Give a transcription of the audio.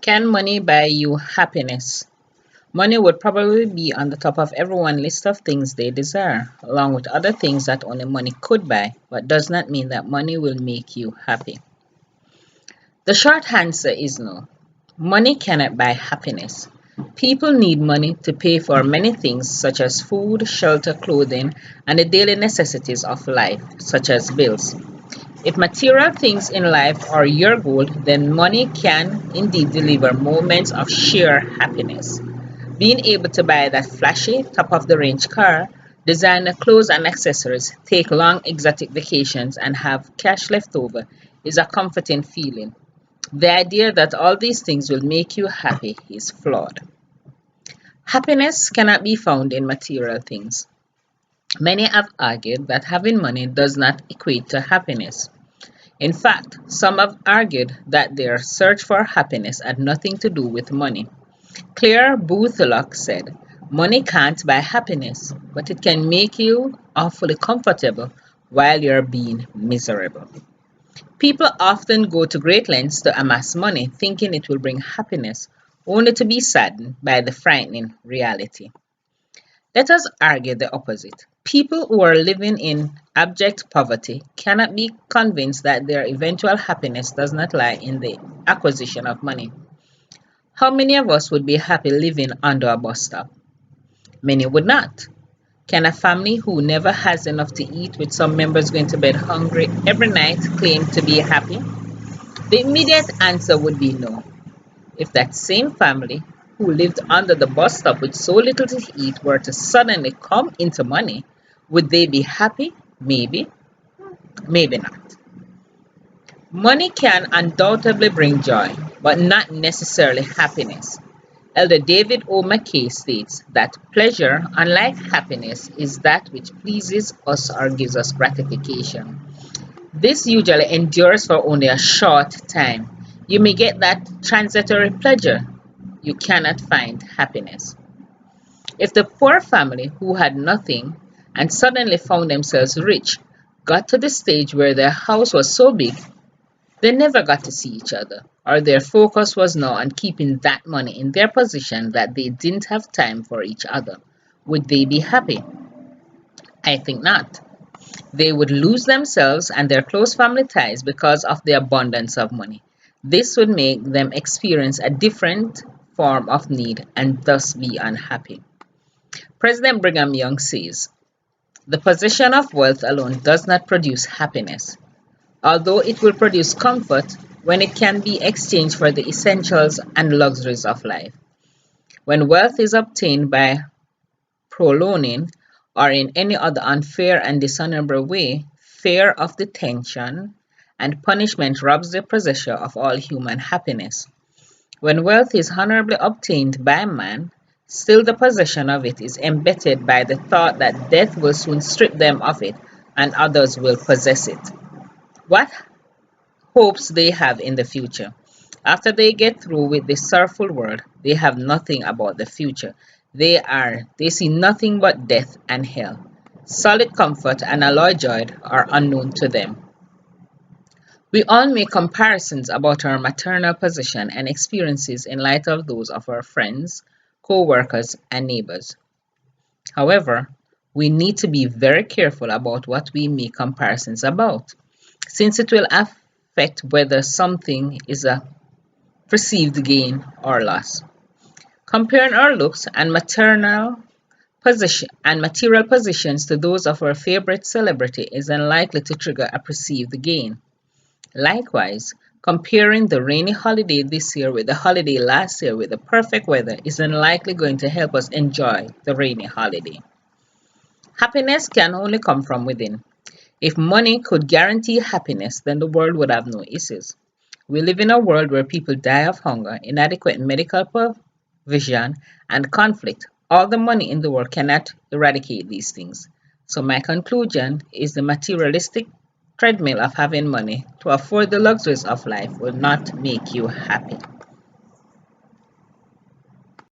Can money buy you happiness? Money would probably be on the top of everyone's list of things they desire, along with other things that only money could buy, but does not mean that money will make you happy. The short answer is no. Money cannot buy happiness. People need money to pay for many things such as food, shelter, clothing, and the daily necessities of life, such as bills. If material things in life are your goal, then money can indeed deliver moments of sheer happiness. Being able to buy that flashy, top of the range car, designer clothes and accessories, take long exotic vacations, and have cash left over is a comforting feeling. The idea that all these things will make you happy is flawed. Happiness cannot be found in material things. Many have argued that having money does not equate to happiness. In fact, some have argued that their search for happiness had nothing to do with money. Claire Boothlock said, "Money can't buy happiness, but it can make you awfully comfortable while you're being miserable." People often go to great lengths to amass money, thinking it will bring happiness, only to be saddened by the frightening reality. Let us argue the opposite. People who are living in abject poverty cannot be convinced that their eventual happiness does not lie in the acquisition of money. How many of us would be happy living under a bus stop? Many would not. Can a family who never has enough to eat, with some members going to bed hungry every night, claim to be happy? The immediate answer would be no. If that same family who lived under the bus stop with so little to eat were to suddenly come into money, would they be happy? Maybe, maybe not. Money can undoubtedly bring joy, but not necessarily happiness. Elder David O. McKay states that pleasure, unlike happiness, is that which pleases us or gives us gratification. This usually endures for only a short time. You may get that transitory pleasure. You cannot find happiness. If the poor family who had nothing and suddenly found themselves rich got to the stage where their house was so big they never got to see each other, or their focus was now on keeping that money in their possession that they didn't have time for each other, would they be happy? I think not. They would lose themselves and their close family ties because of the abundance of money. This would make them experience a different form of need and thus be unhappy. President Brigham Young says, "The possession of wealth alone does not produce happiness, although it will produce comfort when it can be exchanged for the essentials and luxuries of life. When wealth is obtained by prolonging or in any other unfair and dishonorable way, fear of detention and punishment robs the possessor of all human happiness. When wealth is honorably obtained by man, still the possession of it is embedded by the thought that death will soon strip them of it and others will possess it. What hopes they have in the future? After they get through with this sorrowful world, they have nothing about the future. They see nothing but death and hell. Solid comfort and alloy joy are unknown to them. We all make comparisons about our maternal position and experiences in light of those of our friends, co-workers, and neighbors. However, we need to be very careful about what we make comparisons about, since it will affect whether something is a perceived gain or loss. Comparing our looks and material positions to those of our favorite celebrity is unlikely to trigger a perceived gain. Likewise, comparing the rainy holiday this year with the holiday last year with the perfect weather is unlikely going to help us enjoy the rainy holiday. Happiness can only come from within. If money could guarantee happiness, then the world would have no issues. We live in a world where people die of hunger, inadequate medical provision, and conflict. All the money in the world cannot eradicate these things. So my conclusion is the materialistic treadmill of having money to afford the luxuries of life will not make you happy.